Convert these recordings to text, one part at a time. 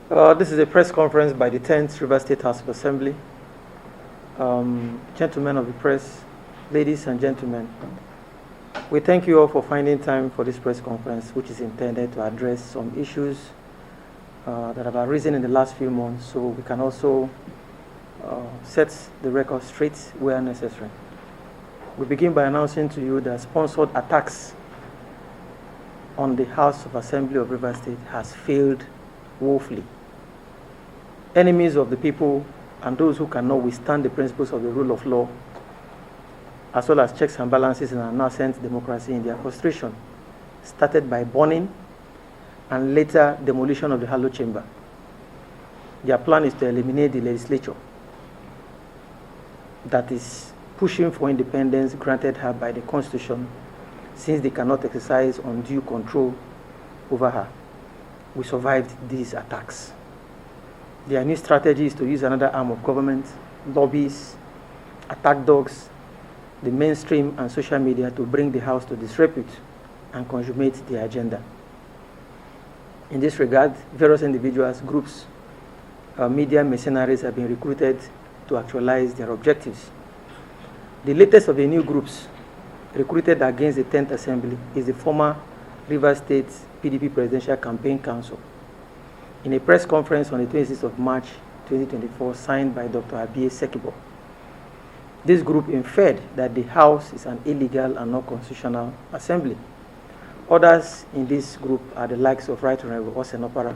This is a press conference by the 10th River State House of Assembly. Gentlemen of the press, ladies and gentlemen, we thank you all for finding time for this press conference, which is intended to address some issues that have arisen in the last few months, so we can also set the record straight where necessary. We begin by announcing to you that sponsored attacks on the House of Assembly of River State has failed woefully. Enemies of the people and those who cannot withstand the principles of the rule of law, as well as checks and balances in our nascent democracy in their frustration, started by burning and later demolition of the Hallowed Chamber. Their plan is to eliminate the legislature that is pushing for independence granted her by the Constitution, since they cannot exercise undue control over her. We survived these attacks. Their new strategy is to use another arm of government, lobbies, attack dogs, the mainstream and social media to bring the House to disrepute and consummate their agenda. In this regard, various individuals, groups, media mercenaries have been recruited to actualize their objectives. The latest of the new groups recruited against the 10th Assembly is the former River State PDP Presidential Campaign Council. In a press conference on the 26th of March 2024, signed by Dr. Abiy Sekibo, this group inferred that the House is an illegal and not constitutional assembly. Others in this group are the likes of Right Honorable Osenopara,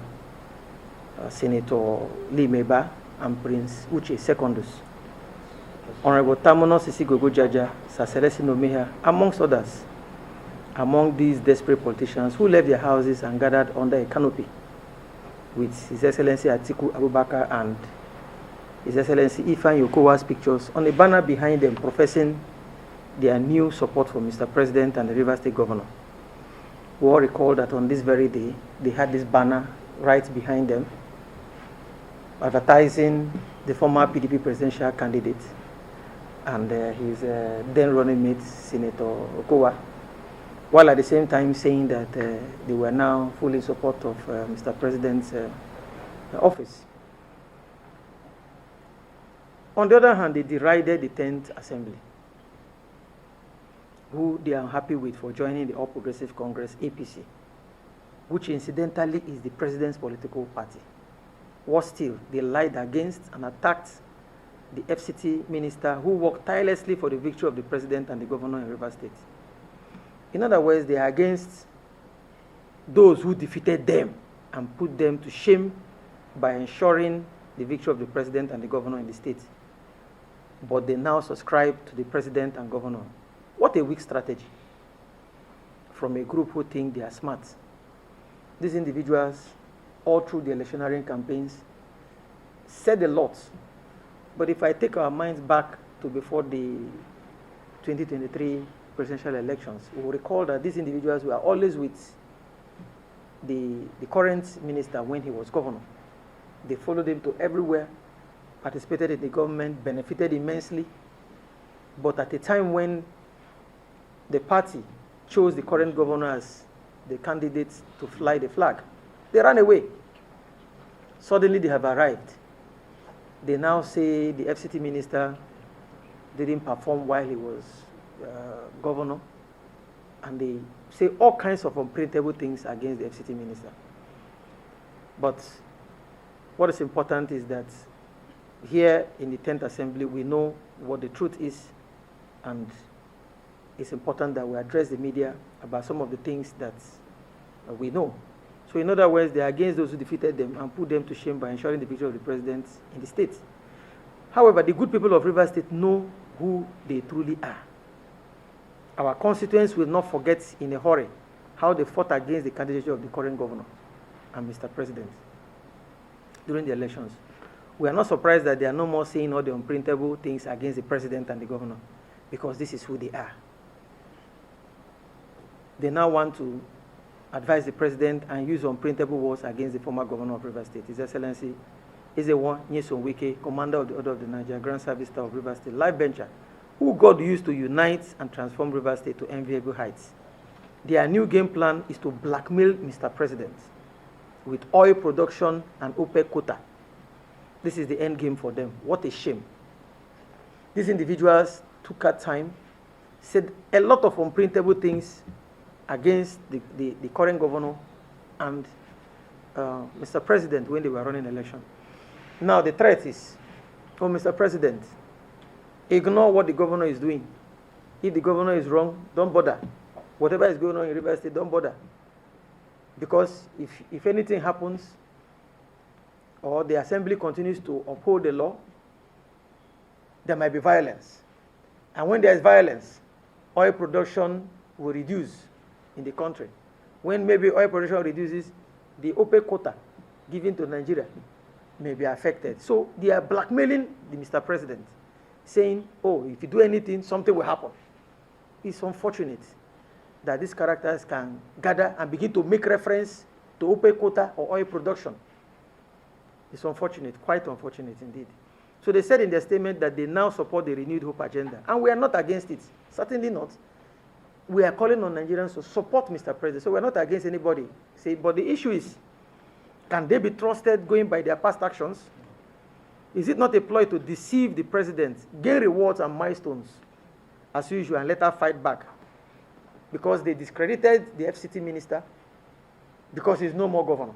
Senator Lee Meba, and Prince Uche Secondus, Honorable Tamono Sisi Gogo Jaja, Saseresi Nomeha, amongst others. Among these desperate politicians who left their houses and gathered under a canopy with His Excellency Atiku Abubakar and His Excellency Ifan Yokowa's pictures on a banner behind them professing their new support for Mr. President and the River State Governor. We all recall that on this very day, they had this banner right behind them advertising the former PDP presidential candidate and his then running mate, Senator Okowa, while at the same time saying that they were now fully in support of Mr. President's office. On the other hand, they derided the 10th Assembly, who they are happy with for joining the All Progressive Congress, APC, which incidentally is the President's political party. Worse still, they lied against and attacked the FCT minister who worked tirelessly for the victory of the President and the Governor in River State. In other words, they are against those who defeated them and put them to shame by ensuring the victory of the President and the Governor in the state. But they now subscribe to the President and Governor. What a weak strategy from a group who think they are smart. These individuals, all through the electioneering campaigns, said a lot. But if I take our minds back to before the 2023 presidential elections, we will recall that these individuals were always with the current minister when he was governor. They followed him to everywhere, participated in the government, benefited immensely. But at a time when the party chose the current governor as the candidate to fly the flag, they ran away. Suddenly they have arrived. They now say the FCT minister didn't perform while he was governor, and they say all kinds of unprintable things against the FCT minister. But what is important is that here in the 10th Assembly, we know what the truth is, and it's important that we address the media about some of the things that we know. So in other words, they are against those who defeated them and put them to shame by ensuring the victory of the president in the state. However, the good people of River State know who they truly are. Our constituents will not forget in a hurry how they fought against the candidature of the current governor and Mr. President during the elections. We are not surprised that they are no more saying all the unprintable things against the president and the governor, because this is who they are. They now want to advise the president and use unprintable words against the former governor of River State, His Excellency Ezewan Nyesom Wike, commander of the Order of the Nigeria, Grand Service Star of River State, life bencher, who God used to unite and transform River State to enviable heights. Their new game plan is to blackmail Mr. President. with oil production and OPEC quota. This is the end game for them. What a shame. These individuals took out time, said a lot of unprintable things against the current governor and Mr. President when they were running election. Now the threat is, oh, Mr. President, ignore what the governor is doing. If the governor is wrong, don't bother. Whatever is going on in River State, don't bother. Because if anything happens, or the assembly continues to uphold the law, there might be violence. And when there is violence, oil production will reduce in the country. When maybe oil production reduces, the OPEC quota given to Nigeria may be affected. So they are blackmailing the Mr. President, saying, oh, if you do anything, something will happen. It's unfortunate that these characters can gather and begin to make reference to OPEC quota or oil production. It's unfortunate, quite unfortunate indeed. So they said in their statement that they now support the renewed hope agenda. And we are not against it, certainly not. We are calling on Nigerians to support Mr. President. So we're not against anybody. But the issue is, can they be trusted going by their past actions? Is it not a ploy to deceive the president, gain rewards and milestones, as usual, and let her fight back? Because they discredited the FCT minister, because he's no more governor.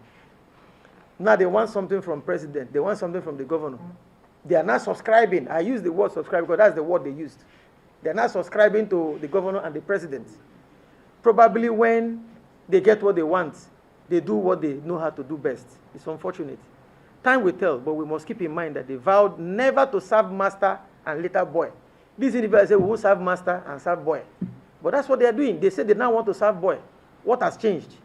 Now they want something from president. They want something from the governor. They are not subscribing. I use the word subscribe because that's the word they used. They are not subscribing to the governor and the president. Probably when they get what they want, they do what they know how to do best. It's unfortunate. Time will tell, but we must keep in mind that they vowed never to serve master and later boy. These individuals say we won't serve master and serve boy. But that's what they are doing. They say they now want to serve boy. What has changed?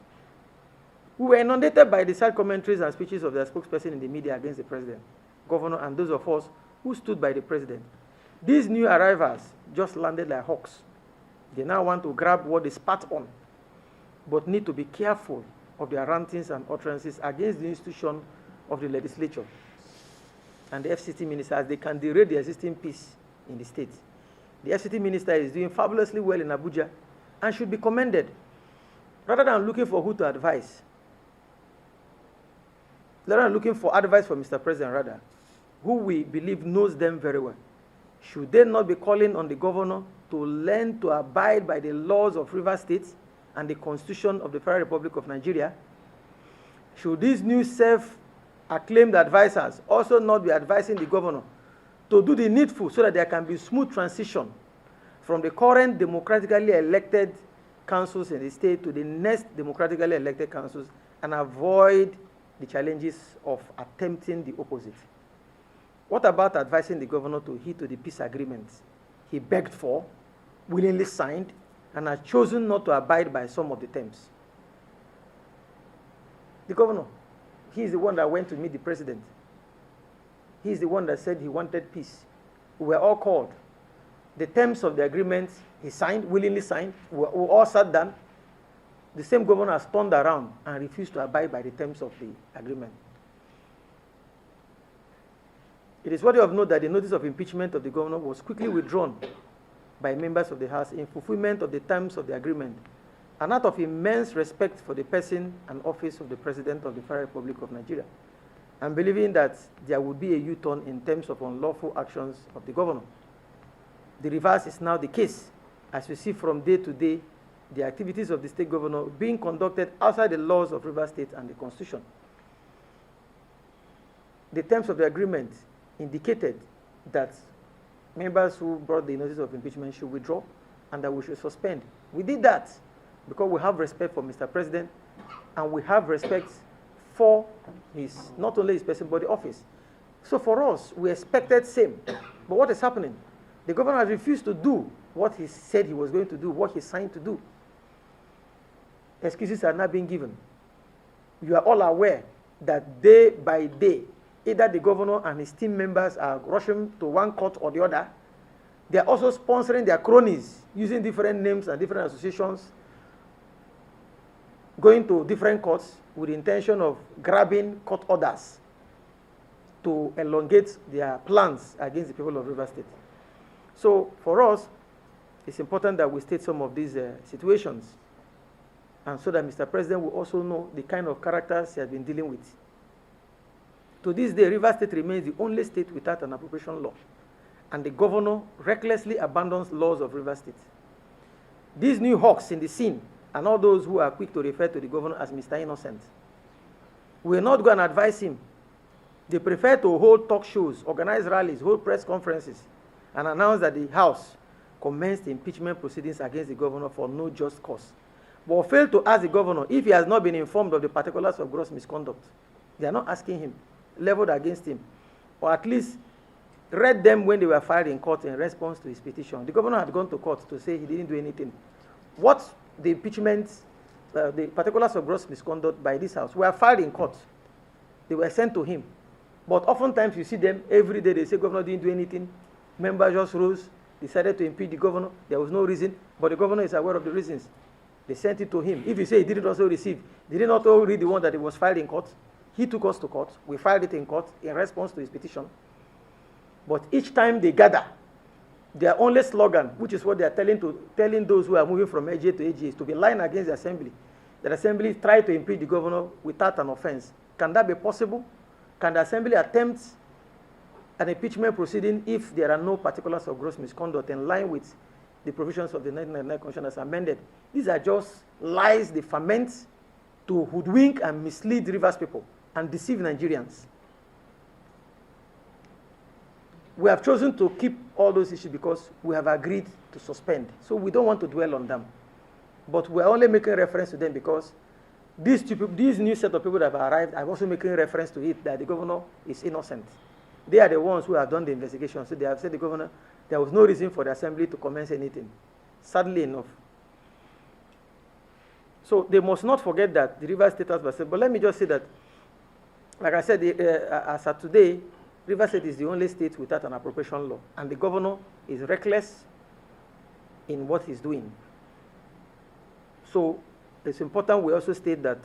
We were inundated by the sad commentaries and speeches of their spokesperson in the media against the president, governor, and those of us who stood by the president. These new arrivals just landed like hawks. They now want to grab what they spat on, but need to be careful of their rantings and utterances against the institution of the legislature and the FCT minister, as they can derail the existing peace in the state. The FCT minister is doing fabulously well in Abuja and should be commended, rather than looking for who to advise. Rather than looking for advice from Mr. President, rather, who we believe knows them very well. Should they not be calling on the governor to learn to abide by the laws of River State and the Constitution of the Federal Republic of Nigeria? Should these new self-acclaimed advisors also not be advising the governor to do the needful so that there can be smooth transition from the current democratically elected councils in the state to the next democratically elected councils and avoid the challenges of attempting the opposite? What about advising the governor to heed to the peace agreements he begged for, willingly signed, and has chosen not to abide by some of the terms? The governor, he is the one that went to meet the president. He is the one that said he wanted peace. We were all called. The terms of the agreement he signed, willingly signed, we all sat down. The same governor has turned around and refused to abide by the terms of the agreement. It is worthy of note that the notice of impeachment of the governor was quickly withdrawn by members of the House in fulfillment of the terms of the agreement, and out of immense respect for the person and office of the President of the Federal Republic of Nigeria, and believing that there would be a U-turn in terms of unlawful actions of the governor. The reverse is now the case, as we see from day to day the activities of the state governor being conducted outside the laws of River State and the Constitution. The terms of the agreement indicated that members who brought the notice of impeachment should withdraw and that we should suspend. We did that because we have respect for Mr. President and we have respect for his, not only his person, but the office. So for us, we expected same. But what is happening? The governor has refused to do what he said he was going to do, what he signed to do. Excuses are not being given. You are all aware that day by day, either the governor and his team members are rushing to one court or the other. They are also sponsoring their cronies, using different names and different associations, going to different courts with the intention of grabbing court orders to elongate their plans against the people of River State. So for us, it's important that we state some of these situations. and so that Mr. President will also know the kind of characters he has been dealing with. To this day, Rivers State remains the only state without an appropriation law, and the governor recklessly abandons laws of Rivers State. These new hawks in the scene, and all those who are quick to refer to the governor as Mr. Innocent, will not go and advise him. They prefer to hold talk shows, organize rallies, hold press conferences, and announce that the House commenced impeachment proceedings against the governor for no just cause, but fail to ask the governor if he has not been informed of the particulars of gross misconduct. They are not asking him, leveled against him, or at least read them when they were filed in court in response to his petition. The governor had gone to court to say he didn't do anything. What the impeachment, the particulars of gross misconduct by this House were filed in court. They were sent to him. But oftentimes you see them every day, they say governor didn't do anything. Members just rose, decided to impeach the governor. There was no reason, but the governor is aware of the reasons. They sent it to him. If you say he didn't also receive, did he not all read the one that it was filed in court? He took us to court. We filed it in court in response to his petition. But each time they gather, their only slogan, which is what they are telling those who are moving from AGA to AGA, is to be lying against the assembly. The assembly tried to impeach the governor without an offense. Can that be possible? Can the assembly attempt an impeachment proceeding if there are no particulars of gross misconduct in line with the provisions of the 1999 Constitution as amended? These are just lies they ferment to hoodwink and mislead Rivers people and deceive Nigerians. We have chosen to keep all those issues because we have agreed to suspend. So we don't want to dwell on them. But we're only making reference to them because these new set of people that have arrived are also making reference to it, that the governor is innocent. They are the ones who have done the investigation. So they have said the governor, there was no reason for the assembly to commence anything. Sadly enough. So they must not forget that the Rivers State has been said. But let me just say that, like I said, as of today, Rivers State is the only state without an appropriation law. And the governor is reckless in what he's doing. So it's important we also state that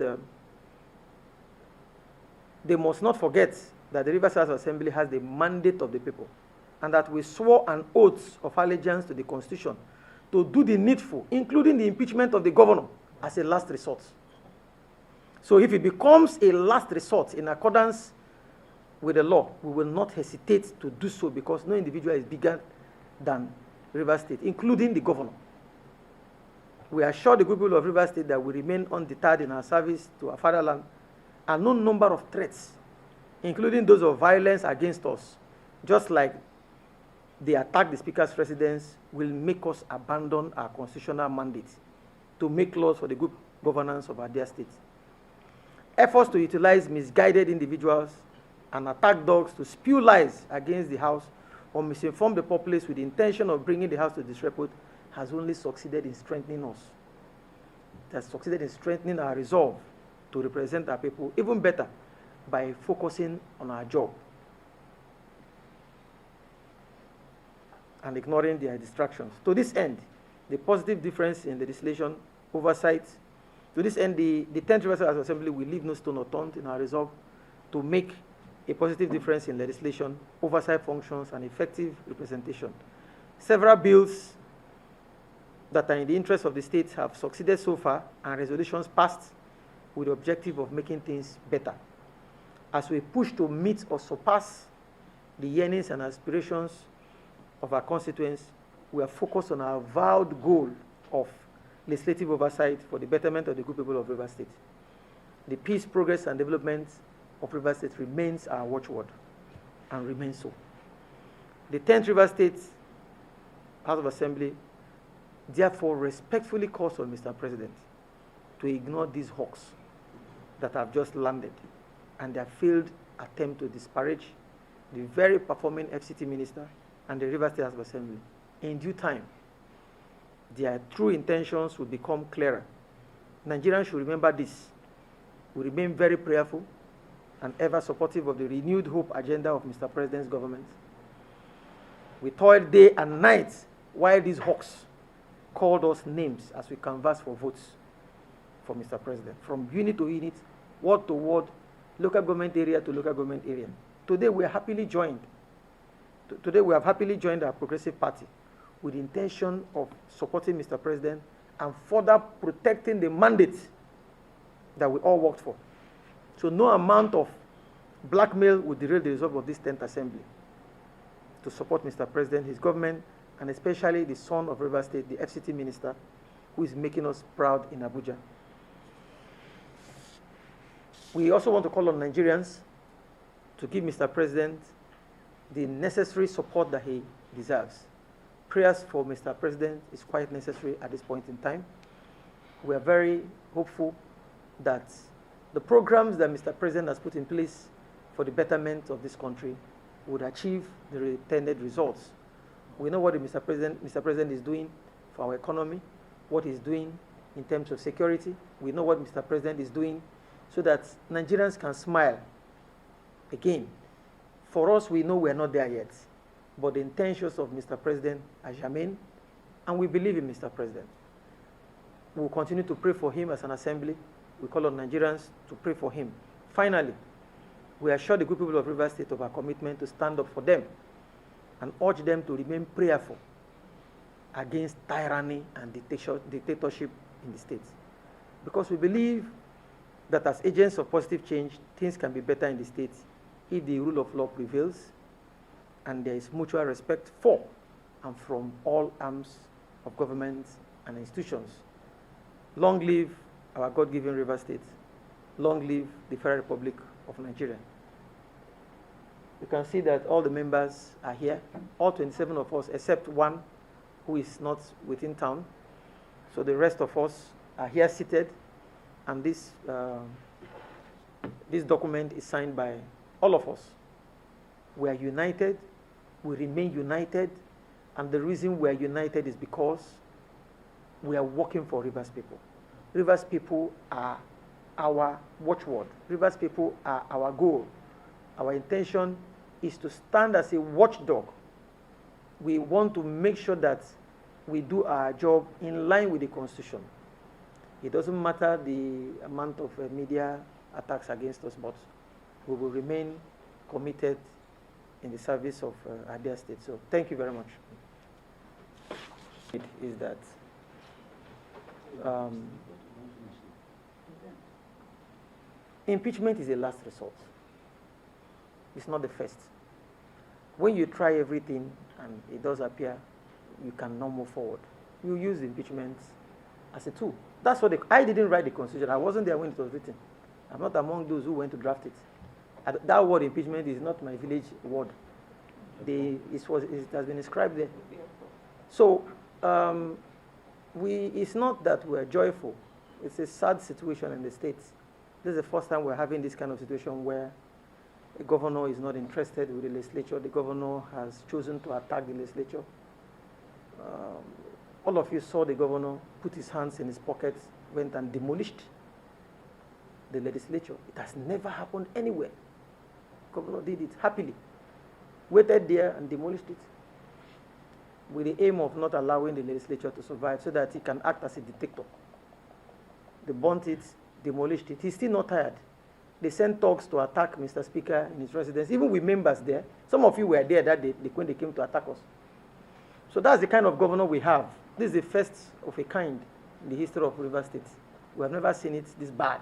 they must not forget that the Rivers House Assembly has the mandate of the people, and that we swore an oath of allegiance to the Constitution to do the needful, including the impeachment of the governor, as a last resort. So if it becomes a last resort in accordance with the law, we will not hesitate to do so, because no individual is bigger than Rivers State, including the governor. We assure the people of Rivers State that we remain undeterred in our service to our fatherland, and no number of threats, including those of violence against us, just like they attack the Speaker's residence, will make us abandon our constitutional mandate to make laws for the good governance of our dear state. Efforts to utilize misguided individuals and attack dogs to spew lies against the House or misinform the populace with the intention of bringing the House to disrepute has only succeeded in strengthening us. It has succeeded in strengthening our resolve to represent our people even better by focusing on our job and ignoring their distractions. To this end, the positive difference in legislation oversight, to this end, the 10th Rivers House Assembly will leave no stone unturned in our resolve to make a positive difference in legislation, oversight functions, and effective representation. Several bills that are in the interest of the state have succeeded so far, and resolutions passed with the objective of making things better. As we push to meet or surpass the yearnings and aspirations of our constituents, we are focused on our vowed goal of legislative oversight for the betterment of the good people of Rivers State. The peace, progress, and development of Rivers State remains our watchword, and remains so. The 10th Rivers State House of Assembly therefore respectfully calls on Mr. President to ignore these hawks that have just landed and their failed attempt to disparage the very performing FCT minister and the Rivers State House of Assembly. In due time, their true intentions will become clearer. Nigerians should remember this. We remain very prayerful and ever supportive of the renewed hope agenda of Mr. President's government. We toiled day and night while these hawks called us names as we canvassed for votes for Mr. President, from unit to unit, ward to ward, local government area to local government area. Today we are happily joined. Today we have happily joined our Progressive Party with the intention of supporting Mr. President and further protecting the mandate that we all worked for. So no amount of blackmail would derail the result of this 10th Assembly to support Mr. President, his government, and especially the son of Rivers State, the FCT minister, who is making us proud in Abuja. We also want to call on Nigerians to give Mr. President the necessary support that he deserves. Prayers for Mr. President is quite necessary at this point in time. We are very hopeful that the programs that Mr. President has put in place for the betterment of this country would achieve the intended results. We know what Mr. President is doing for our economy, what he's doing in terms of security. We know what Mr. President is doing so that Nigerians can smile. Again, for us, we know we're not there yet, but the intentions of Mr. President are germane, and we believe in Mr. President. We'll continue to pray for him as an assembly. We call on Nigerians to pray for him. Finally, we assure the good people of Rivers State of our commitment to stand up for them and urge them to remain prayerful against tyranny and dictatorship in the state. Because we believe that as agents of positive change, things can be better in the state if the rule of law prevails and there is mutual respect for and from all arms of government and institutions. Long live our God-given Rivers State. Long live the Federal Republic of Nigeria. You can see that all the members are here, all 27 of us, except one who is not within town. So the rest of us are here seated, and this document is signed by all of us. We are united, we remain united, and the reason we are united is because we are working for Rivers people. Rivers people are our watchword. Rivers people are our goal. Our intention is to stand as a watchdog. We want to make sure that we do our job in line with the Constitution. It doesn't matter the amount of media attacks against us, but we will remain committed in the service of our dear state. So thank you very much. It is that impeachment is a last resort. It's not the first. When you try everything and it does appear you cannot move forward, you use impeachment as a tool. That's what I didn't write the Constitution. I wasn't there when it was written. I'm not among those who went to draft it. That word impeachment is not my village word. It has been inscribed there. So it's not that we're joyful. It's a sad situation in the States. This is the first time we're having this kind of situation where a governor is not interested with the legislature. The governor has chosen to attack the legislature. All of you saw the governor put his hands in his pockets, went and demolished the legislature. It has never happened anywhere. The governor did it happily. Waited there and demolished it with the aim of not allowing the legislature to survive so that he can act as a dictator. They burnt it, demolished it. He's still not tired. They sent thugs to attack Mr. Speaker in his residence, even with members there. Some of you were there that day when they came to attack us. So that's the kind of governor we have. This is the first of a kind in the history of Rivers State. We have never seen it this bad.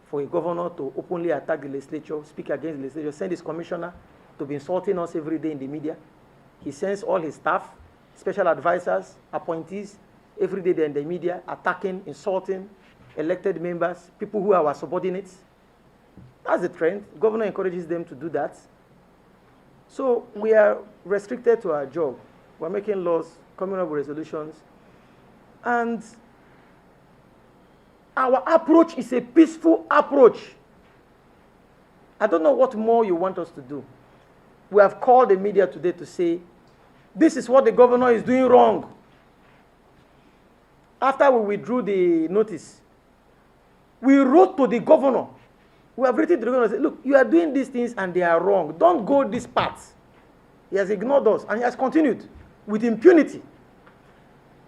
For a governor to openly attack the legislature, speak against the legislature, send his commissioner to be insulting us every day in the media. He sends all his staff, special advisors, appointees, every day they're in the media, attacking, insulting elected members, people who are our subordinates. That's the trend. The governor encourages them to do that. So we are restricted to our job. We're making laws, coming up with resolutions. And our approach is a peaceful approach. I don't know what more you want us to do. We have called the media today to say, this is what the governor is doing wrong. After we withdrew the notice, we wrote to the governor. We have written to the governor and said, look, you are doing these things and they are wrong. Don't go this path. He has ignored us and he has continued with impunity,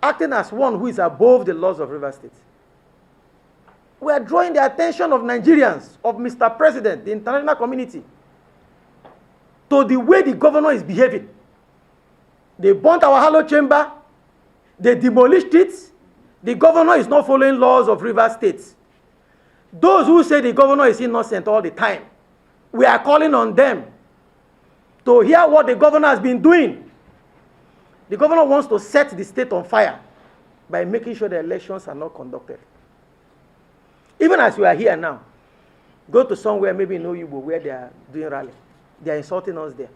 acting as one who is above the laws of Rivers State. We are drawing the attention of Nigerians, of Mr. President, the international community, to the way the governor is behaving. They burnt our hollow chamber. They demolished it. The governor is not following laws of Rivers State. Those who say the governor is innocent all the time, we are calling on them to hear what the governor has been doing. The governor wants to set the state on fire by making sure the elections are not conducted. Even as we are here now, go to somewhere, maybe in Oyibo, where they are doing rally. They are insulting us there.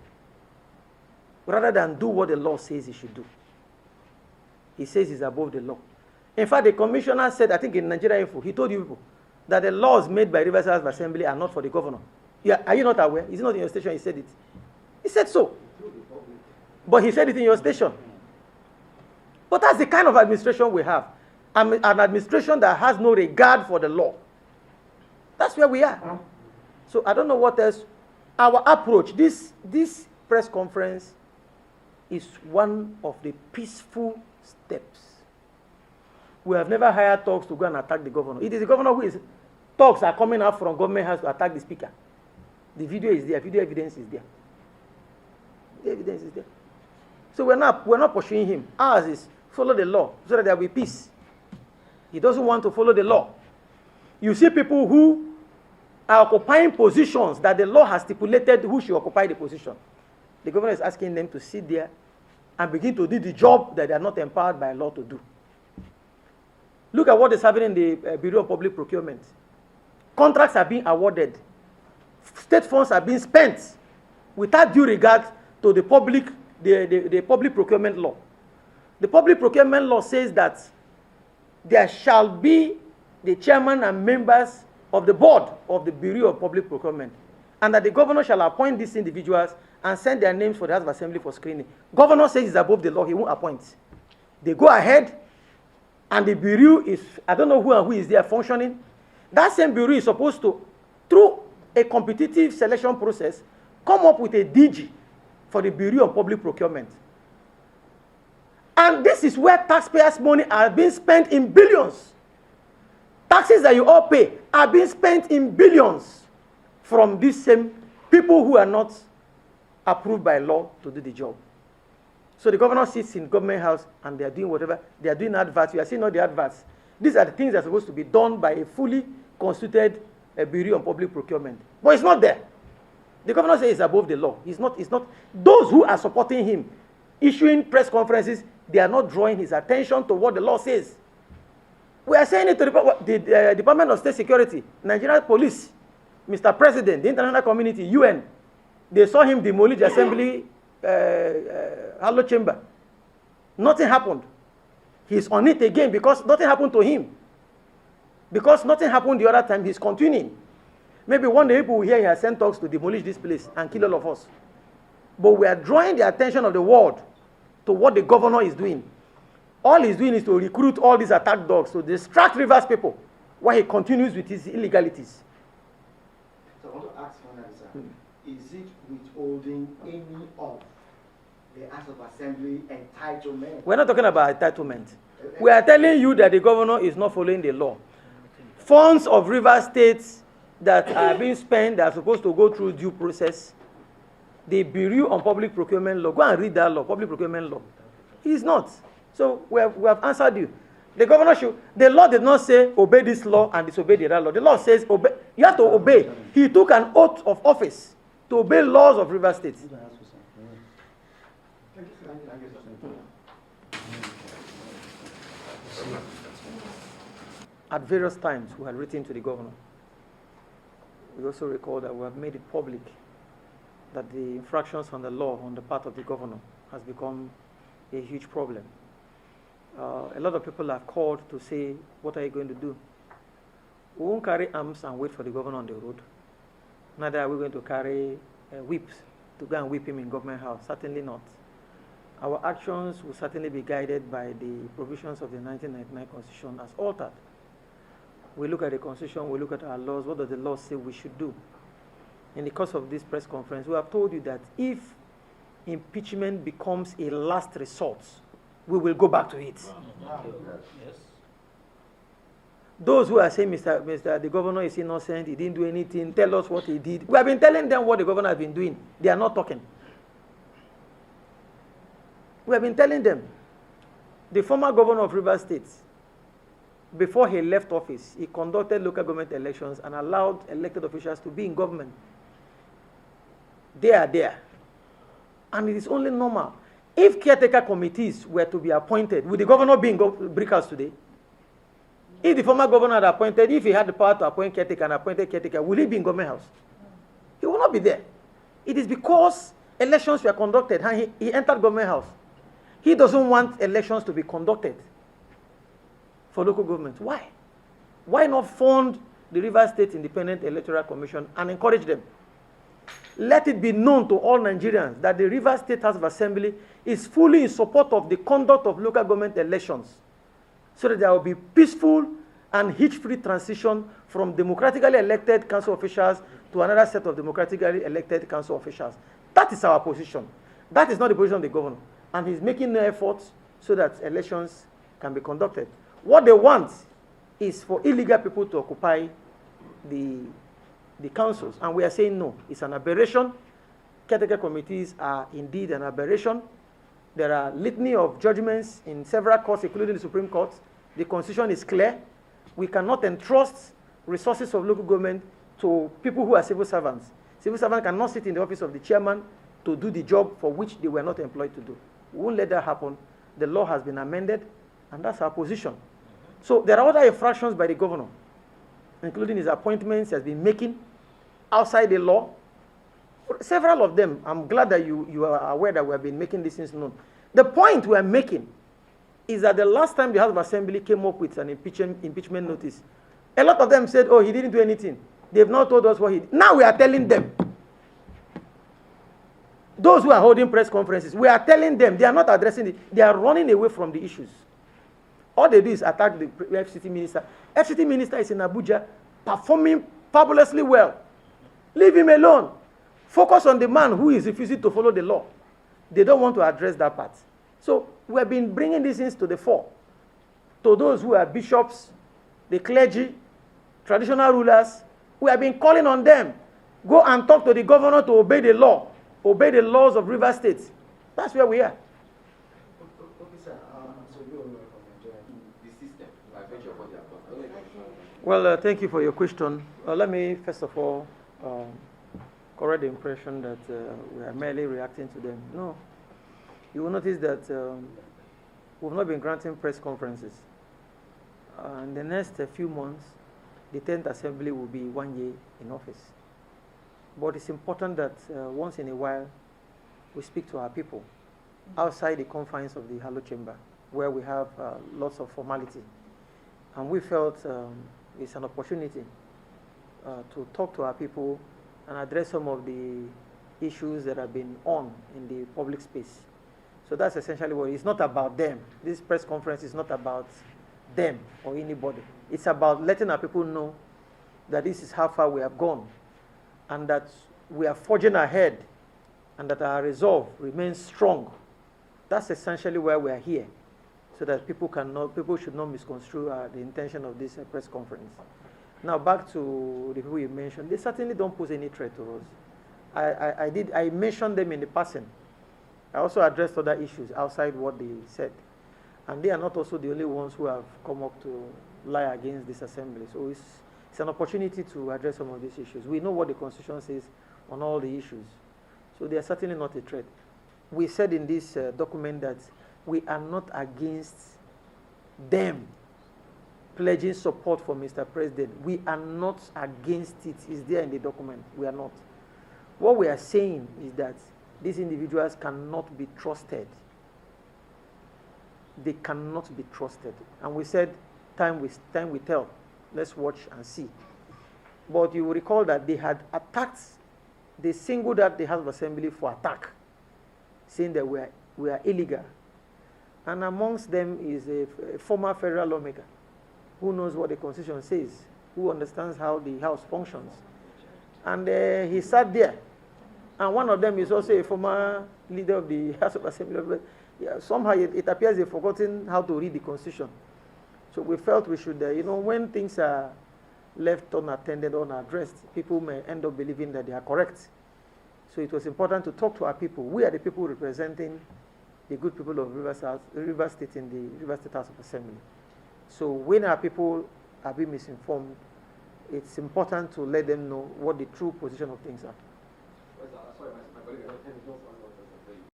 Rather than do what the law says he should do. He says he's above the law. In fact, the commissioner said, I think in Nigeria Info, he told you people that the laws made by Rivers House of Assembly are not for the governor. Yeah, are you not aware? Is it not in your station? He said it. He said so. But he said it in your station. But that's the kind of administration we have. An administration that has no regard for the law. That's where we are. So I don't know what else. Our approach, this press conference is one of the peaceful steps. We have never hired thugs to go and attack the governor. It is the governor who is. Thugs are coming out from government house to attack the speaker. The video is there. Video evidence is there. The evidence is there. So we're not pursuing him. Ours is follow the law so that there will be peace. He doesn't want to follow the law. You see people who are occupying positions that the law has stipulated who should occupy the position. The governor is asking them to sit there and begin to do the job that they are not empowered by law to do. Look at what is happening in the Bureau of Public Procurement. Contracts are being awarded. State funds are being spent without due regard to the public procurement law. The public procurement law says that there shall be the chairman and members of the board of the Bureau of Public Procurement, and that the governor shall appoint these individuals and send their names for the House of Assembly for screening. Governor says it's above the law, he won't appoint. They go ahead, and the Bureau is, I don't know who and who is there functioning. That same Bureau is supposed to, through a competitive selection process, come up with a DG for the Bureau of Public Procurement. And this is where taxpayers' money are being spent in billions. Taxes that you all pay are being spent in billions from these same people who are not approved by law to do the job. So the governor sits in government house and they are doing whatever. They are doing adverts. You are seeing all the adverts. These are the things that are supposed to be done by a fully constituted Bureau of Public Procurement. But it's not there. The governor says it's above the law. It's not. Those who are supporting him, issuing press conferences, they are not drawing his attention to what the law says. We are saying it to the Department of State Security, Nigerian Police, Mr. President, the international community, UN. They saw him demolish the Assembly Hallowed Chamber. Nothing happened. He's on it again because nothing happened to him. Because nothing happened the other time, he's continuing. Maybe one day people will hear he has sent thugs to demolish this place and kill all of us. But we are drawing the attention of the world to what the governor is doing. All he's doing is to recruit all these attack dogs to distract Rivers people while he continues with his illegalities. So I want to ask one answer. Is it withholding any of the House of Assembly entitlement? We're not talking about entitlement. We are telling you that the governor is not following the law. Funds of Rivers states that are being spent that are supposed to go through due process. The Bureau on Public Procurement Law, go and read that law, Public Procurement Law. He is not. So we have answered you. The governor should, the law did not say obey this law and disobey the other law. The law says obey. You have to obey. He took an oath of office to obey laws of Rivers State. At various times, we had written to the governor. We also recall that we have made it public that the infractions on the law on the part of the governor has become a huge problem. A lot of people have called to say, what are you going to do? We won't carry arms and wait for the governor on the road. Neither are we going to carry whips to go and whip him in government house. Certainly not. Our actions will certainly be guided by the provisions of the 1999 Constitution as altered. We look at the Constitution, we look at our laws, what does the law say we should do? In the course of this press conference, we have told you that if impeachment becomes a last resort, we will go back to it. Wow. Yes. Those who are saying, the governor is innocent, he didn't do anything, tell us what he did. We have been telling them what the governor has been doing. They are not talking. We have been telling them. The former governor of Rivers State, before he left office, he conducted local government elections and allowed elected officials to be in government. They are there. And it is only normal. If caretaker committees were to be appointed, would the governor be in Brickhouse today? If the former governor had appointed, if he had the power to appoint caretaker and appointed caretaker, will he be in government house? He will not be there. It is because elections were conducted and he entered government house. He doesn't want elections to be conducted for local government. Why? Why not fund the Rivers State Independent Electoral Commission and encourage them? Let it be known to all Nigerians that the Rivers State House of Assembly is fully in support of the conduct of local government elections, so that there will be peaceful and hitch-free transition from democratically elected council officials to another set of democratically elected council officials. That is our position. That is not the position of the governor. And he's making no efforts so that elections can be conducted. What they want is for illegal people to occupy the councils. And we are saying no, it's an aberration. Caretaker committees are indeed an aberration. There are litany of judgments in several courts, including the Supreme Court. The Constitution is clear. We cannot entrust resources of local government to people who are civil servants. Civil servants cannot sit in the office of the chairman to do the job for which they were not employed to do. We won't let that happen. The law has been amended, and that's our position. So there are other infractions by the governor, including his appointments he has been making outside the law. Several of them, I'm glad that you are aware that we have been making these things known. The point we are making is that the last time the House of Assembly came up with an impeachment notice, a lot of them said, oh, he didn't do anything. They've not told us what he did. Now we are telling them. Those who are holding press conferences, we are telling them. They are not addressing it. They are running away from the issues. All they do is attack the FCT minister. FCT minister is in Abuja, performing fabulously well. Leave him alone. Focus on the man who is refusing to follow the law. They don't want to address that part. So we have been bringing these things to the fore. To those who are bishops, the clergy, traditional rulers, we have been calling on them. Go and talk to the governor to obey the law. Obey the laws of River State. That's where we are. Well, thank you for your question. Let me first of all correct the impression that we are merely reacting to them. No. You will notice that we've not been granting press conferences. In the next few months, the 10th Assembly will be 1 year in office. But it's important that once in a while, we speak to our people outside the confines of the Hallowed Chamber, where we have lots of formality. And we felt it's an opportunity to talk to our people and address some of the issues that have been on in the public space. So that's essentially what it is. It's not about them. This press conference is not about them or anybody. It's about letting our people know that this is how far we have gone, and that we are forging ahead, and that our resolve remains strong. That's essentially why we are here, so that people should not misconstrue the intention of this press conference. Now back to the people you mentioned. They certainly don't pose any threat to us. I mentioned them in the passing. I also addressed other issues outside what they said. And they are not also the only ones who have come up to lie against this assembly. So it's an opportunity to address some of these issues. We know what the Constitution says on all the issues. So they are certainly not a threat. We said in this document that we are not against them pledging support for Mr. President. We are not against it. It's there in the document. We are not. What we are saying is that these individuals cannot be trusted. They cannot be trusted. And we said, time will tell. Let's watch and see. But you will recall that they had attacked, they singled out the House of Assembly for attack, saying that we are illegal. And amongst them is a former federal lawmaker who knows what the Constitution says, who understands how the House functions. And he sat there. And one of them is also a former leader of the House of Assembly. Yeah, somehow it appears they've forgotten how to read the Constitution. So we felt we should, when things are left unattended, unaddressed, people may end up believing that they are correct. So it was important to talk to our people. We are the people representing the good people of River State in the River State House of Assembly. So when our people are being misinformed, it's important to let them know what the true position of things are.